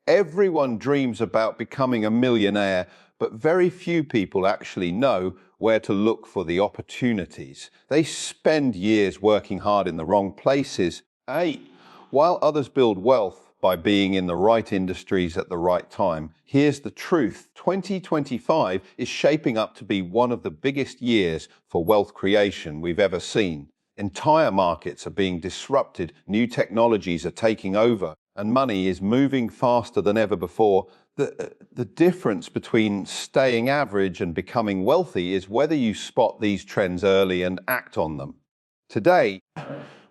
Everyone dreams about becoming a millionaire, but very few people actually know where to look for the opportunities. They spend years working hard in the wrong places, while others build wealth by being in the right industries at the right time. Here's the truth. 2025 is shaping up to be one of the biggest years for wealth creation we've ever seen. Entire markets are being disrupted, new technologies are taking over, and money is moving faster than ever before. The difference between staying average and becoming wealthy is whether you spot these trends early and act on them. Today,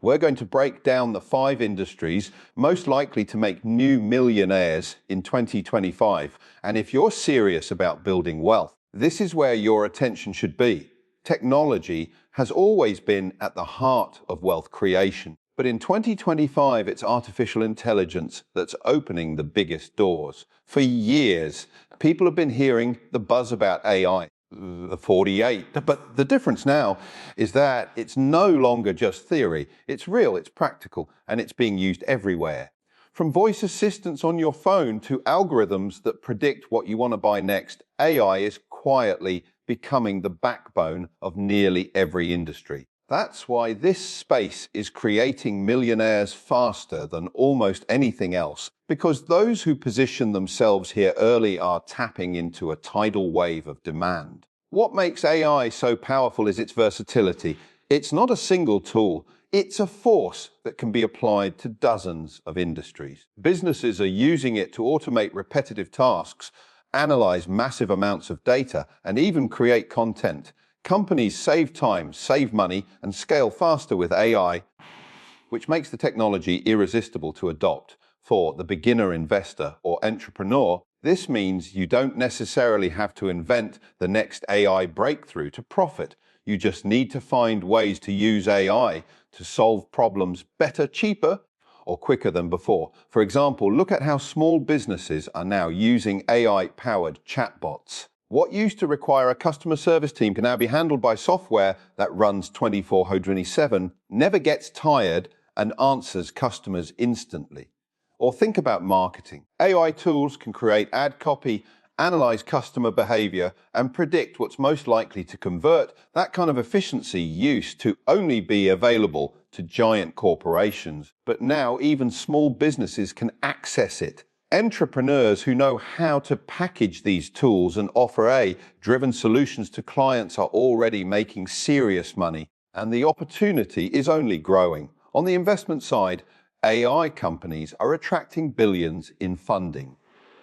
we're going to break down the 5 industries most likely to make new millionaires in 2025. And if you're serious about building wealth, this is where your attention should be. Technology has always been at the heart of wealth creation, but in 2025, it's artificial intelligence that's opening the biggest doors. For years, people have been hearing the buzz about AI, the 48, but the difference now is that it's no longer just theory. It's real, it's practical, and it's being used everywhere. From voice assistants on your phone to algorithms that predict what you want to buy next, AI is quietly becoming the backbone of nearly every industry. That's why this space is creating millionaires faster than almost anything else, because those who position themselves here early are tapping into a tidal wave of demand. What makes AI so powerful is its versatility. It's not a single tool. It's a force that can be applied to dozens of industries. Businesses are using it to automate repetitive tasks, analyze massive amounts of data, and even create content. Companies save time, save money, and scale faster with AI, which makes the technology irresistible to adopt. For the beginner investor or entrepreneur, this means you don't necessarily have to invent the next AI breakthrough to profit. You just need to find ways to use AI to solve problems better, cheaper, or quicker than before. For example, look at how small businesses are now using AI-powered chatbots. What used to require a customer service team can now be handled by software that runs 24/7, never gets tired, and answers customers instantly. Or think about marketing. AI tools can create ad copy, analyze customer behavior, and predict what's most likely to convert. That kind of efficiency used to only be available to giant corporations, but now even small businesses can access it. Entrepreneurs who know how to package these tools and offer AI-driven solutions to clients are already making serious money, and the opportunity is only growing. On the investment side, AI companies are attracting billions in funding.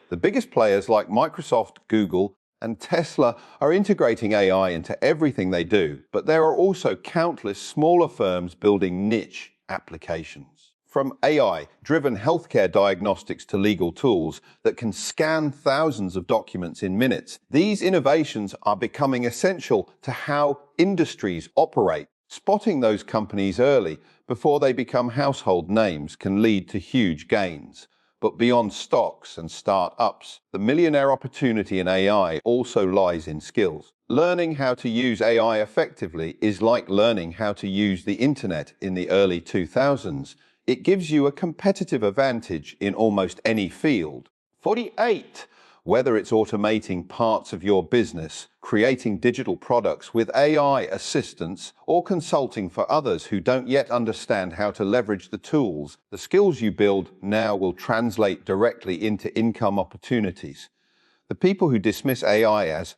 The biggest players like Microsoft, Google, and Tesla are integrating AI into everything they do, but there are also countless smaller firms building niche applications. From AI-driven healthcare diagnostics to legal tools that can scan thousands of documents in minutes, these innovations are becoming essential to how industries operate. Spotting those companies early before they become household names can lead to huge gains. But beyond stocks and startups, the millionaire opportunity in AI also lies in skills. Learning how to use AI effectively is like learning how to use the internet in the early 2000s. It gives you a competitive advantage in almost any field. 48. Whether it's automating parts of your business, creating digital products with AI assistance, or consulting for others who don't yet understand how to leverage the tools, the skills you build now will translate directly into income opportunities. The people who dismiss AI as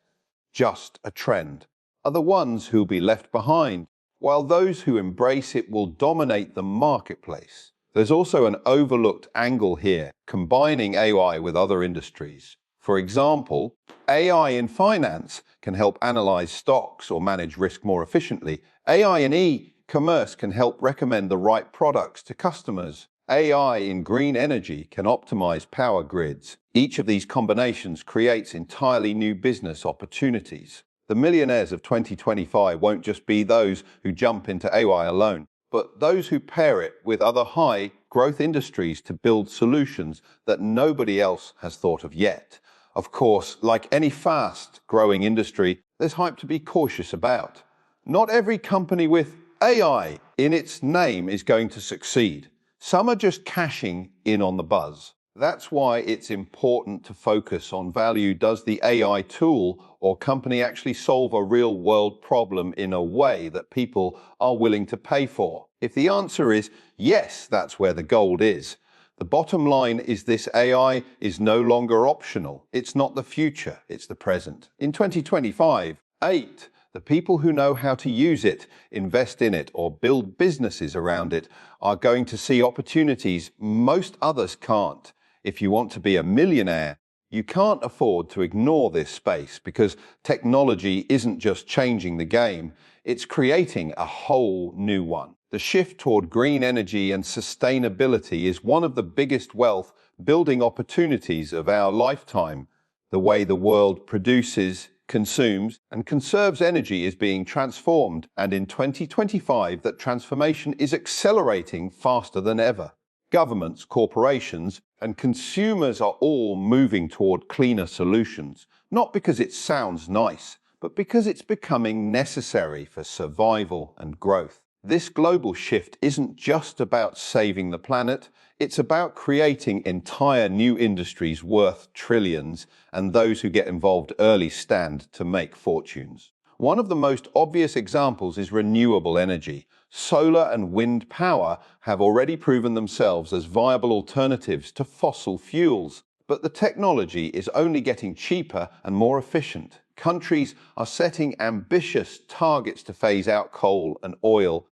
just a trend are the ones who'll be left behind, while those who embrace it will dominate the marketplace. There's also an overlooked angle here, combining AI with other industries. For example, AI in finance can help analyze stocks or manage risk more efficiently. AI in e-commerce can help recommend the right products to customers. AI in green energy can optimize power grids. Each of these combinations creates entirely new business opportunities. The millionaires of 2025 won't just be those who jump into AI alone, but those who pair it with other high-growth industries to build solutions that nobody else has thought of yet. Of course, like any fast-growing industry, there's hype to be cautious about. Not every company with AI in its name is going to succeed. Some are just cashing in on the buzz. That's why it's important to focus on value. Does the AI tool or company actually solve a real-world problem in a way that people are willing to pay for? If the answer is yes, that's where the gold is. The bottom line is this AI is no longer optional. It's not the future, it's the present. In 2025, the people who know how to use it, invest in it, or build businesses around it are going to see opportunities most others can't. If you want to be a millionaire, you can't afford to ignore this space because technology isn't just changing the game, it's creating a whole new one. The shift toward green energy and sustainability is one of the biggest wealth building opportunities of our lifetime. The way the world produces, consumes, and conserves energy is being transformed, and in 2025, that transformation is accelerating faster than ever. Governments, corporations, and consumers are all moving toward cleaner solutions, not because it sounds nice, but because it's becoming necessary for survival and growth. This global shift isn't just about saving the planet, it's about creating entire new industries worth trillions, and those who get involved early stand to make fortunes. One of the most obvious examples is renewable energy. Solar and wind power have already proven themselves as viable alternatives to fossil fuels. But the technology is only getting cheaper and more efficient. Countries are setting ambitious targets to phase out coal and oil.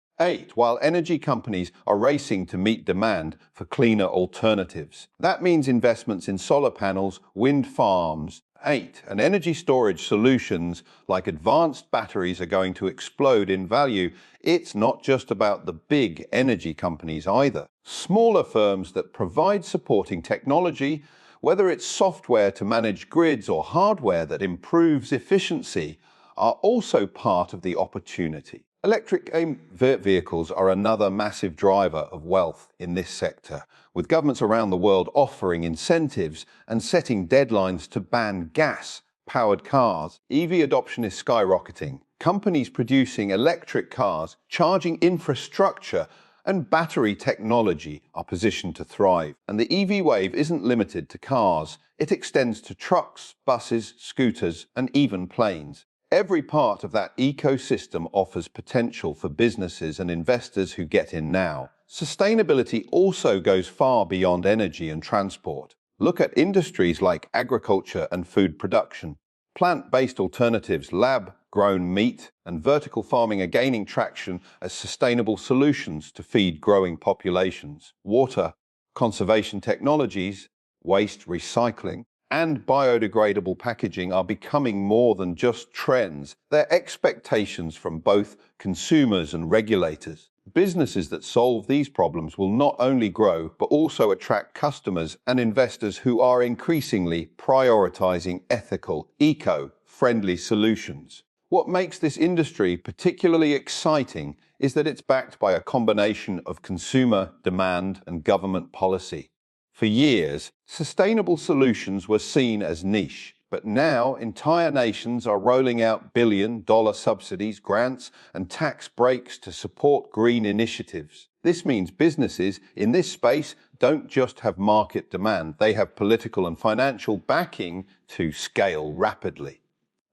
While energy companies are racing to meet demand for cleaner alternatives. That means investments in solar panels, wind farms. And energy storage solutions like advanced batteries are going to explode in value. It's not just about the big energy companies either. Smaller firms that provide supporting technology, whether it's software to manage grids or hardware that improves efficiency, are also part of the opportunity. Electric vehicles are another massive driver of wealth in this sector, with governments around the world offering incentives and setting deadlines to ban gas-powered cars. EV adoption is skyrocketing. Companies producing electric cars, charging infrastructure, and battery technology are positioned to thrive. And the EV wave isn't limited to cars. It extends to trucks, buses, scooters, and even planes. Every part of that ecosystem offers potential for businesses and investors who get in now. Sustainability also goes far beyond energy and transport. Look at industries like agriculture and food production. Plant-based alternatives, lab-grown meat, and vertical farming are gaining traction as sustainable solutions to feed growing populations. Water, conservation technologies, waste recycling, and biodegradable packaging are becoming more than just trends. They're expectations from both consumers and regulators. Businesses that solve these problems will not only grow, but also attract customers and investors who are increasingly prioritizing ethical, eco-friendly solutions. What makes this industry particularly exciting is that it's backed by a combination of consumer demand and government policy. For years, sustainable solutions were seen as niche, but now entire nations are rolling out billion-dollar subsidies, grants, and tax breaks to support green initiatives. This means businesses in this space don't just have market demand, they have political and financial backing to scale rapidly.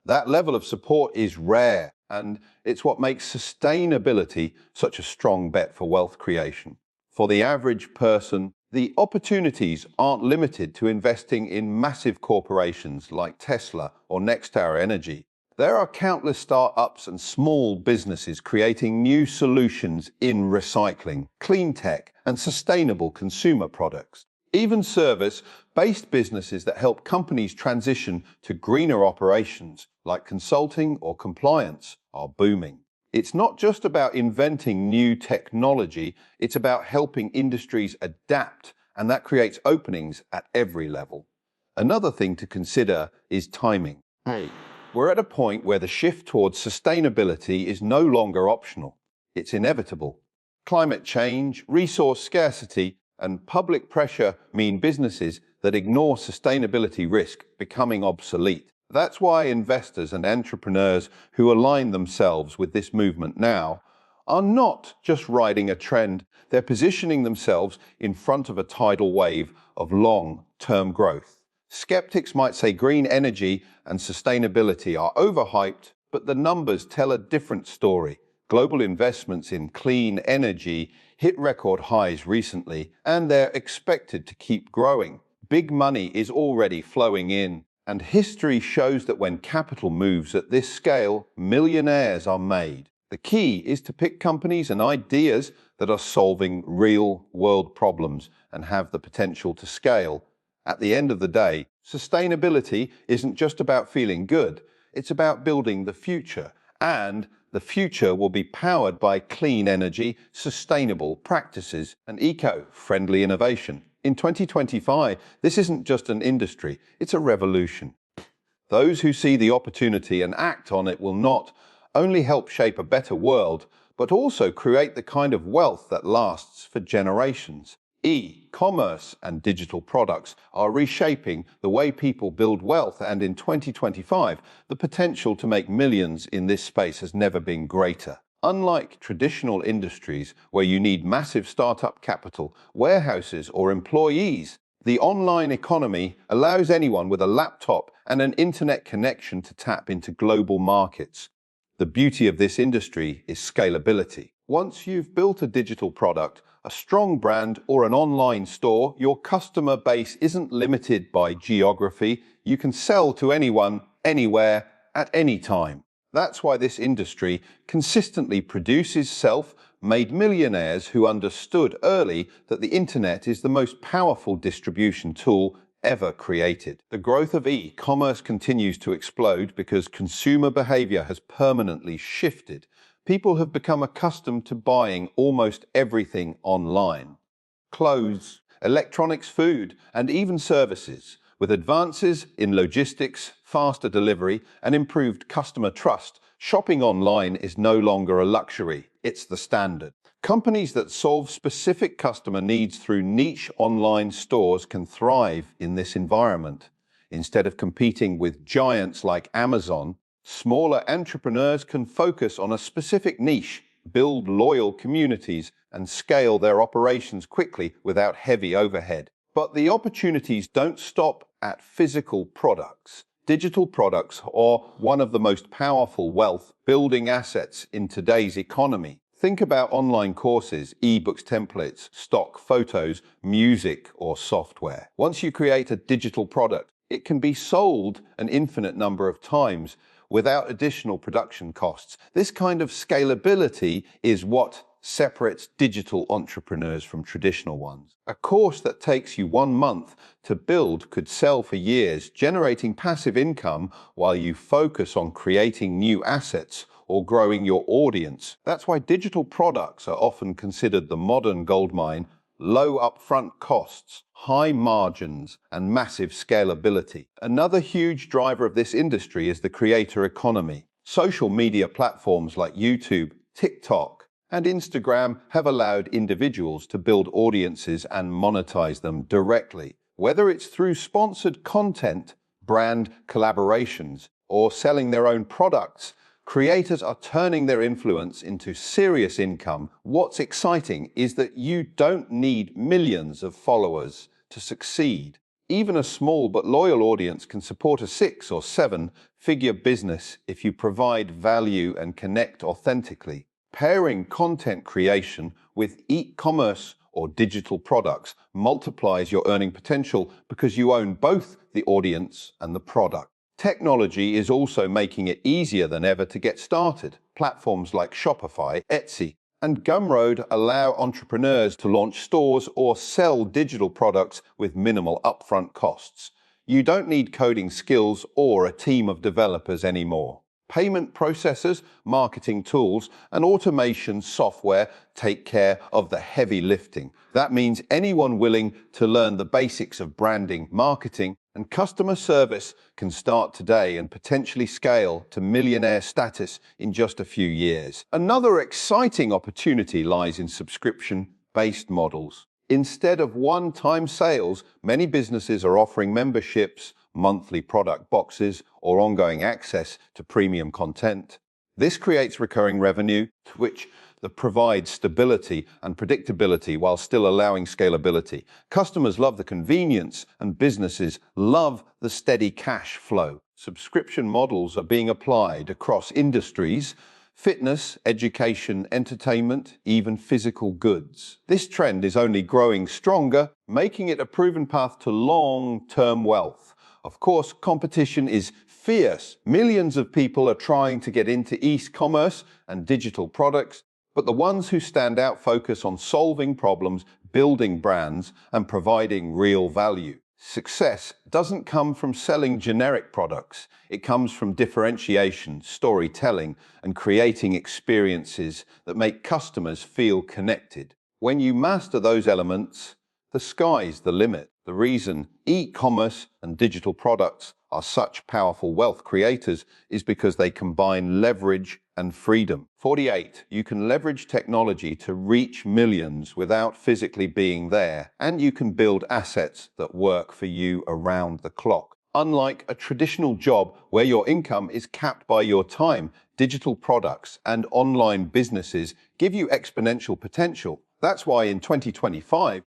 That level of support is rare, and it's what makes sustainability such a strong bet for wealth creation. For the average person, the opportunities aren't limited to investing in massive corporations like Tesla or NextHour Energy. There are countless startups and small businesses creating new solutions in recycling, clean tech, and sustainable consumer products. Even service-based businesses that help companies transition to greener operations, like consulting or compliance, are booming. It's not just about inventing new technology, it's about helping industries adapt, and that creates openings at every level. Another thing to consider is timing. We're at a point where the shift towards sustainability is no longer optional. It's inevitable. Climate change, resource scarcity, and public pressure mean businesses that ignore sustainability risk becoming obsolete. That's why investors and entrepreneurs who align themselves with this movement now are not just riding a trend, they're positioning themselves in front of a tidal wave of long-term growth. Skeptics might say green energy and sustainability are overhyped, but the numbers tell a different story. Global investments in clean energy hit record highs recently, and they're expected to keep growing. Big money is already flowing in, and history shows that when capital moves at this scale, millionaires are made. The key is to pick companies and ideas that are solving real-world problems and have the potential to scale. At the end of the day, sustainability isn't just about feeling good, it's about building the future, and the future will be powered by clean energy, sustainable practices, and eco-friendly innovation. In 2025, this isn't just an industry, it's a revolution. Those who see the opportunity and act on it will not only help shape a better world, but also create the kind of wealth that lasts for generations. E-commerce and digital products are reshaping the way people build wealth, and in 2025, the potential to make millions in this space has never been greater. Unlike traditional industries where you need massive startup capital, warehouses, or employees, the online economy allows anyone with a laptop and an internet connection to tap into global markets. The beauty of this industry is scalability. Once you've built a digital product, a strong brand, or an online store, your customer base isn't limited by geography. You can sell to anyone, anywhere, at any time. That's why this industry consistently produces self-made millionaires who understood early that the internet is the most powerful distribution tool ever created. The growth of e-commerce continues to explode because consumer behavior has permanently shifted. People have become accustomed to buying almost everything online. Clothes, electronics, food, and even services. With advances in logistics, faster delivery, and improved customer trust, shopping online is no longer a luxury, it's the standard. Companies that solve specific customer needs through niche online stores can thrive in this environment. Instead of competing with giants like Amazon, smaller entrepreneurs can focus on a specific niche, build loyal communities, and scale their operations quickly without heavy overhead. But the opportunities don't stop at physical products. Digital products are one of the most powerful wealth-building assets in today's economy. Think about online courses, ebooks, templates, stock photos, music, or software. Once you create a digital product, it can be sold an infinite number of times without additional production costs. This kind of scalability is what separates digital entrepreneurs from traditional ones. A course that takes you 1 month to build could sell for years, generating passive income while you focus on creating new assets or growing your audience. That's why digital products are often considered the modern goldmine: low upfront costs, high margins, and massive scalability. Another huge driver of this industry is the creator economy. Social media platforms like YouTube, TikTok, and Instagram have allowed individuals to build audiences and monetize them directly. Whether it's through sponsored content, brand collaborations, or selling their own products, creators are turning their influence into serious income. What's exciting is that you don't need millions of followers to succeed. Even a small but loyal audience can support a 6- or 7-figure business if you provide value and connect authentically. Pairing content creation with e-commerce or digital products multiplies your earning potential because you own both the audience and the product. Technology is also making it easier than ever to get started. Platforms like Shopify, Etsy, and Gumroad allow entrepreneurs to launch stores or sell digital products with minimal upfront costs. You don't need coding skills or a team of developers anymore. Payment processors, marketing tools, and automation software take care of the heavy lifting. That means anyone willing to learn the basics of branding, marketing, and customer service can start today and potentially scale to millionaire status in just a few years. Another exciting opportunity lies in subscription-based models. Instead of one-time sales, many businesses are offering memberships, monthly product boxes, or ongoing access to premium content. This creates recurring revenue, which that provide stability and predictability while still allowing scalability. Customers love the convenience and businesses love the steady cash flow. Subscription models are being applied across industries: fitness, education, entertainment, even physical goods. This trend is only growing stronger, making it a proven path to long-term wealth. Of course, competition is fierce. Millions of people are trying to get into e-commerce and digital products, but the ones who stand out focus on solving problems, building brands, and providing real value. Success doesn't come from selling generic products. It comes from differentiation, storytelling, and creating experiences that make customers feel connected. When you master those elements, the sky's the limit. The reason e-commerce and digital products are such powerful wealth creators is because they combine leverage and freedom. 48. You can leverage technology to reach millions without physically being there, and you can build assets that work for you around the clock. Unlike a traditional job where your income is capped by your time, digital products and online businesses give you exponential potential. That's why in 2025,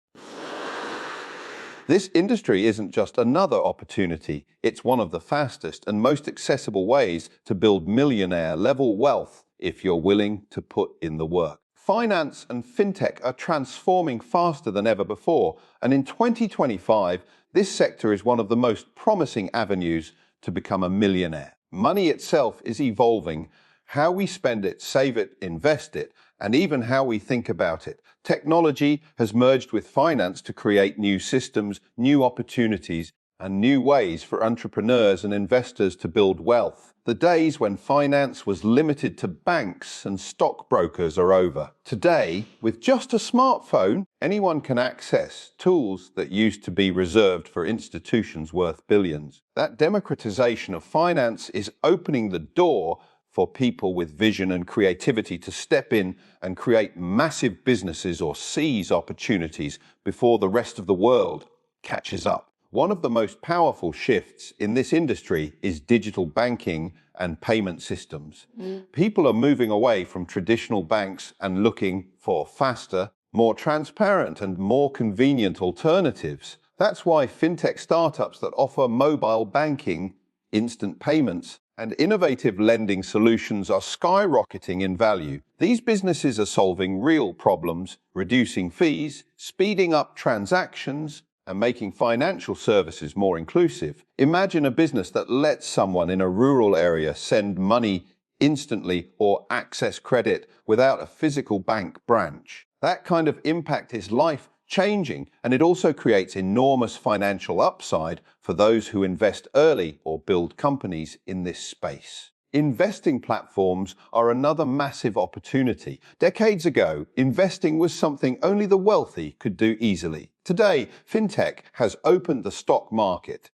this industry isn't just another opportunity, it's one of the fastest and most accessible ways to build millionaire-level wealth if you're willing to put in the work. Finance and fintech are transforming faster than ever before, and in 2025, this sector is one of the most promising avenues to become a millionaire. Money itself is evolving. How we spend it, save it, invest it, and even how we think about it. Technology has merged with finance to create new systems, new opportunities, and new ways for entrepreneurs and investors to build wealth. The days when finance was limited to banks and stockbrokers are over. Today, with just a smartphone, anyone can access tools that used to be reserved for institutions worth billions. That democratization of finance is opening the door for people with vision and creativity to step in and create massive businesses or seize opportunities before the rest of the world catches up. One of the most powerful shifts in this industry is digital banking and payment systems. People are moving away from traditional banks and looking for faster, more transparent, and more convenient alternatives. That's why fintech startups that offer mobile banking, instant payments, and innovative lending solutions are skyrocketing in value. These businesses are solving real problems, reducing fees, speeding up transactions, and making financial services more inclusive. Imagine a business that lets someone in a rural area send money instantly or access credit without a physical bank branch. That kind of impact is life-changing, and it also creates enormous financial upside for those who invest early or build companies in this space. Investing platforms are another massive opportunity. Decades ago, investing was something only the wealthy could do easily. Today, fintech has opened the stock market.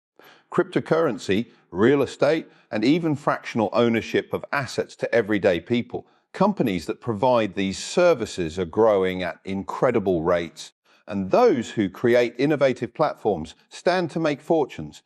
Cryptocurrency, real estate, and even fractional ownership of assets to everyday people. Companies that provide these services are growing at incredible rates, and those who create innovative platforms stand to make fortunes.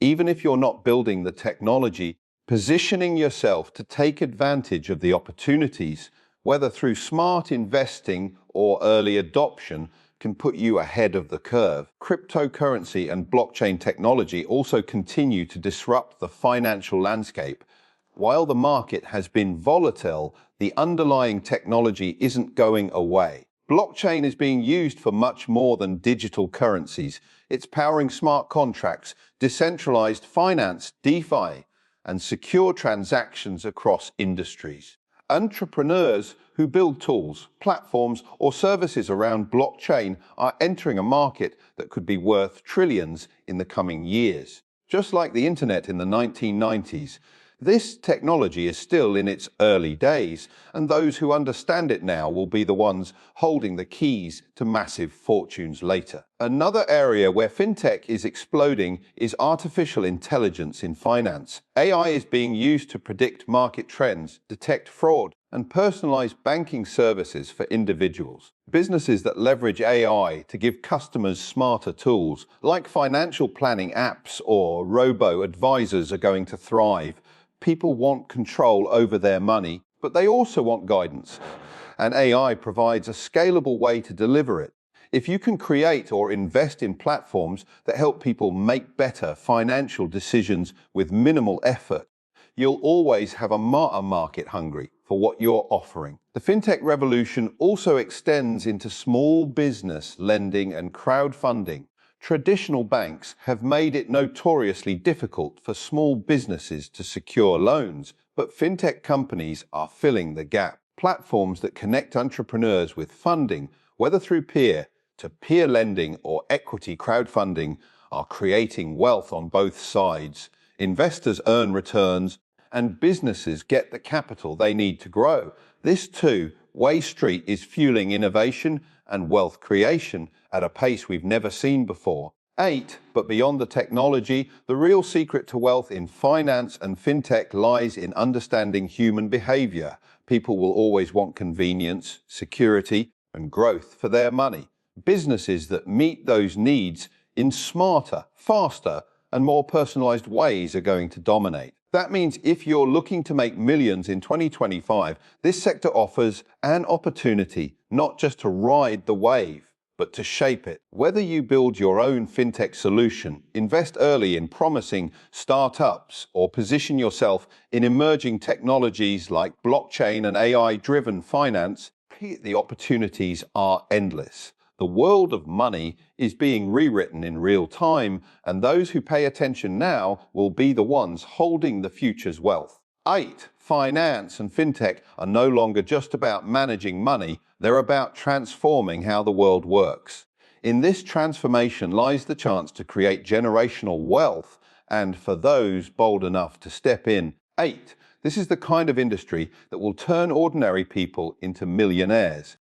Even if you're not building the technology, positioning yourself to take advantage of the opportunities, whether through smart investing or early adoption, can put you ahead of the curve. Cryptocurrency and blockchain technology also continue to disrupt the financial landscape. While the market has been volatile, the underlying technology isn't going away. Blockchain is being used for much more than digital currencies. It's powering smart contracts, decentralized finance, DeFi, and secure transactions across industries. Entrepreneurs who build tools, platforms, or services around blockchain are entering a market that could be worth trillions in the coming years. Just like the internet in the 1990s, this technology is still in its early days, and those who understand it now will be the ones holding the keys to massive fortunes later. Another area where fintech is exploding is artificial intelligence in finance. AI is being used to predict market trends, detect fraud, and personalize banking services for individuals. Businesses that leverage AI to give customers smarter tools, like financial planning apps or robo-advisors, are going to thrive. People want control over their money, but they also want guidance. and AI provides a scalable way to deliver it. If you can create or invest in platforms that help people make better financial decisions with minimal effort, you'll always have a market hungry for what you're offering. The fintech revolution also extends into small business lending and crowdfunding. Traditional banks have made it notoriously difficult for small businesses to secure loans, but fintech companies are filling the gap. Platforms that connect entrepreneurs with funding, whether through peer-to-peer lending or equity crowdfunding, are creating wealth on both sides. Investors earn returns, and businesses get the capital they need to grow. This two-way street is fueling innovation and wealth creation at a pace we've never seen before. 8. But beyond the technology, the real secret to wealth in finance and fintech lies in understanding human behavior. People will always want convenience, security, and growth for their money. Businesses that meet those needs in smarter, faster, and more personalized ways are going to dominate. That means if you're looking to make millions in 2025, this sector offers an opportunity not just to ride the wave, but to shape it. Whether you build your own fintech solution, invest early in promising startups, or position yourself in emerging technologies like blockchain and AI-driven finance, the opportunities are endless. The world of money is being rewritten in real time, and those who pay attention now will be the ones holding the future's wealth. 8. Finance and fintech are no longer just about managing money, they're about transforming how the world works. In this transformation lies the chance to create generational wealth, and for those bold enough to step in. 8. This is the kind of industry that will turn ordinary people into millionaires.